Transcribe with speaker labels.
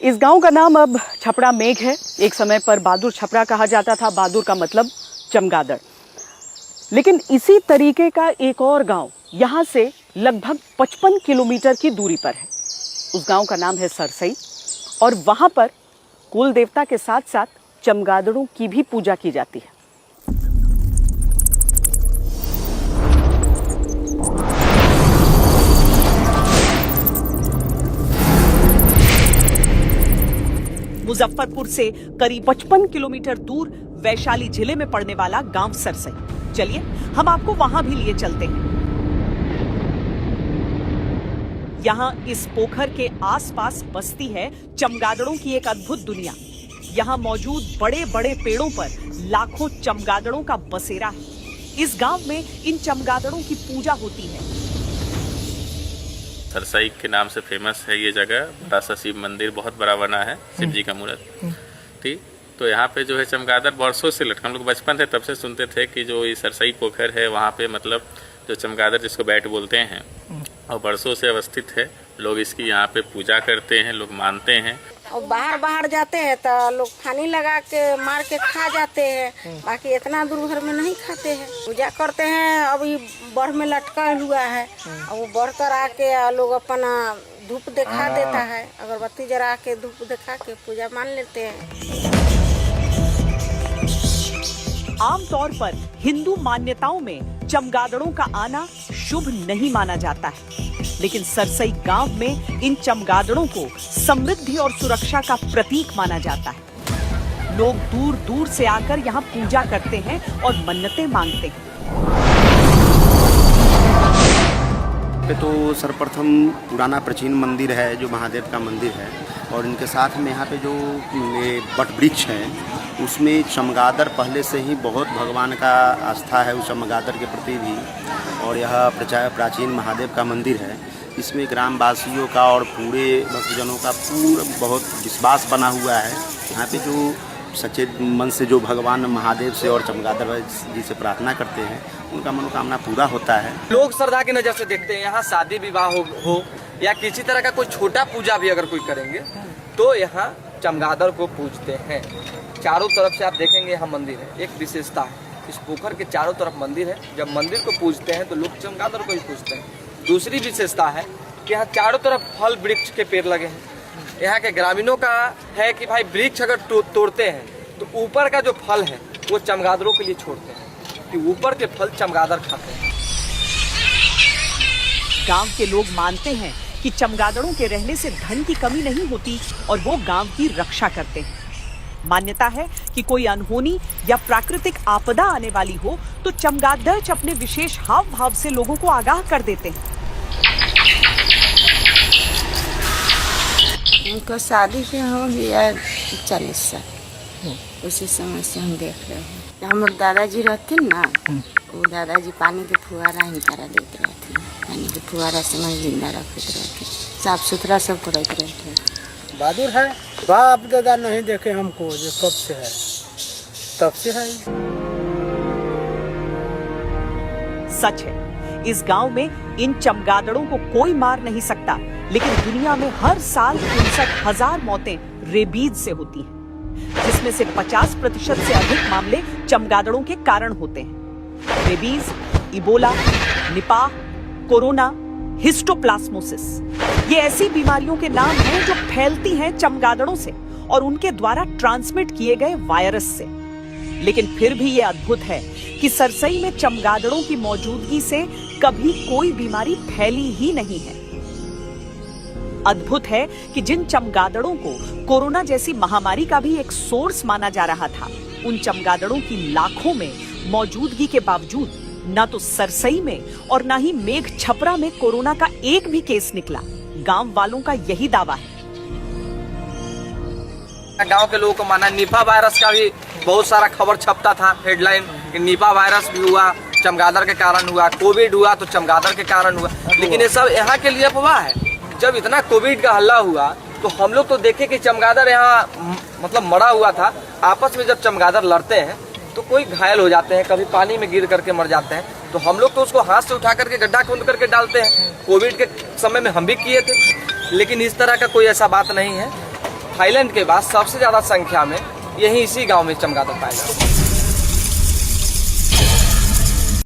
Speaker 1: इस गांव का नाम अब छपड़ा मेघ है। एक समय पर बहादुर छपरा कहा जाता था। बहादुर का मतलब चमगादड़। लेकिन इसी तरीके का एक और गांव यहाँ से लगभग 55 किलोमीटर की दूरी पर है। उस गांव का नाम है सरसई और वहां पर कुल देवता के साथ साथ चमगादड़ों की भी पूजा की जाती है। मुजफ्फरपुर से करीब 55 किलोमीटर दूर वैशाली जिले में पड़ने वाला गांव सरसई। चलिए हम आपको वहां भी लिए चलते हैं। यहाँ इस पोखर के आसपास बसती है चमगादड़ों की एक अद्भुत दुनिया। यहाँ मौजूद बड़े बड़े पेड़ों पर लाखों चमगादड़ों का बसेरा है। इस गांव में इन चमगादड़ों की पूजा होती है।
Speaker 2: सरसई के नाम से फेमस है ये जगह। बड़ा सा शिव मंदिर बहुत बड़ा बना है, शिव जी का मूर्त। ठीक, तो यहाँ पे जो है चमगादड़ वर्षों से लटका। हम लोग बचपन से तब से सुनते थे कि जो ये सरसई पोखर है वहाँ पे मतलब जो चमगादड़ जिसको बैट बोलते हैं और वर्षों से अवस्थित है। लोग इसकी यहाँ पे पूजा करते हैं, लोग मानते हैं।
Speaker 3: और बाहर जाते हैं तो लोग फानी लगा के मार के खा जाते हैं, बाकी इतना दूर घर में नहीं खाते हैं। पूजा करते हैं। अभी बढ़ में लटका हुआ है और वो बढ़ कर आके लोग अपना धूप दिखा देता है, अगरबत्ती जरा के धूप दिखा के पूजा मान लेते हैं।
Speaker 1: आमतौर पर हिंदू मान्यताओं में चमगादड़ों का आना शुभ नहीं माना जाता है, लेकिन सरसई गांव में इन चमगादड़ों को समृद्धि और सुरक्षा का प्रतीक माना जाता है। लोग दूर दूर से आकर यहाँ पूजा करते हैं और मन्नतें मांगते हैं।
Speaker 4: तो सर्वप्रथम पुराना प्राचीन मंदिर है जो महादेव का मंदिर है और इनके साथ में यहाँ पे जो वट वृक्ष है उसमें चमगादड़ पहले से ही बहुत भगवान का आस्था है उस चमगादड़ के प्रति भी। और यह प्राचीन महादेव का मंदिर है। इसमें ग्रामवासियों का और पूरे भक्तजनों का पूरा बहुत विश्वास बना हुआ है। यहाँ पे जो सच्चे मन से जो भगवान महादेव से और चमगादड़ जी से प्रार्थना करते हैं उनका मनोकामना पूरा होता है।
Speaker 5: लोग श्रद्धा की नज़र से देखते हैं। यहाँ शादी विवाह हो या किसी तरह का कोई छोटा पूजा भी अगर कोई करेंगे तो यहाँ चमगादड़ को पूजते हैं। चारों तरफ से आप देखेंगे यहाँ मंदिर है। एक विशेषता है, इस पोखर के चारों तरफ मंदिर है। जब मंदिर को पूजते हैं तो लोग चमगादड़ को ही पूजते हैं। दूसरी विशेषता है कि यहाँ चारों तरफ फल वृक्ष के पेड़ लगे हैं। यहाँ के ग्रामीणों का है कि भाई वृक्ष अगर तोड़ते हैं तो ऊपर का जो फल है वो चमगादड़ों के लिए छोड़ते हैं कि ऊपर के फल चमगादड़ खाते हैं।
Speaker 1: गांव के लोग मानते हैं कि चमगादड़ों के रहने से धन की कमी नहीं होती और वो गांव की रक्षा करते हैं। मान्यता है कि कोई अनहोनी या प्राकृतिक आपदा आने वाली हो तो चमगादड़ अपने विशेष हाव भाव से लोगों को आगाह कर देते हैं।
Speaker 3: उनका शादी से हो गया 40 साल। उसी समय से हम देख रहे हैं। हम लोग दादाजी रहते ना, वो दादाजी पानी के फुहारा ही करा देते रहते। पानी के फुहारा से मैं जिंदा रखते रहते, साफ सुथरा सब करते रहते।
Speaker 6: बहादुर है, बाप दादा नहीं देखे हमको, जो कब से है तब से है।
Speaker 1: सच है, इस गांव में इन चमगादड़ों को कोई मार नहीं सकता, लेकिन दुनिया में हर साल 59,000 मौतें रेबीज से होती हैं, जिसमें से 50% से अधिक मामले चमगादड़ों के कारण होते हैं। Rabies, Ebola, Nipah, corona, histoplasmosis, ये ऐसी बीमारियों के नाम हैं जो फैलती हैं चमगादड़ों से और उनके द्वारा ट्रांसमिट किए गए वायरस से। लेकिन फिर भी ये अद्भुत है कि सरसई में चमगादड़ों की मौजूदगी से कभी कोई बीमारी फैली ही नहीं है। अद्भुत है कि जिन चमगादड़ों को कोरोना जैसी महामारी का भी एक सोर्स माना जा रहा था, उन चमगादड़ों की लाखों में मौजूदगी के बावजूद ना तो सरसई में और ना ही मेघ छपरा में कोरोना का एक भी केस निकला। गांव वालों का यही दावा है।
Speaker 5: गांव के लोगों को माना निपा वायरस का भी बहुत सारा खबर छपता था, हेडलाइन कि निपा वायरस भी हुआ, चमगादड़ के कारण हुआ। कोविड हुआ तो चमगादड़ के कारण हुआ। लेकिन ये सब यहाँ के लिए अफवाह है। जब इतना कोविड का हल्ला हुआ तो हम लोग तो देखे कि चमगादड़ यहाँ मतलब मरा हुआ था। आपस में जब चमगादड़ लड़ते हैं तो कोई घायल हो जाते हैं, कभी पानी में गिर करके मर जाते हैं। तो हम लोग तो उसको हाथ से उठा करके गड्ढा खोद करके डालते हैं। कोविड के समय में हम भी किए थे, लेकिन इस तरह का कोई ऐसा बात नहीं है। थाईलैंड के बाद सबसे ज्यादा संख्या में यही इसी गांव में चमगादड़ पाए जाते हैं।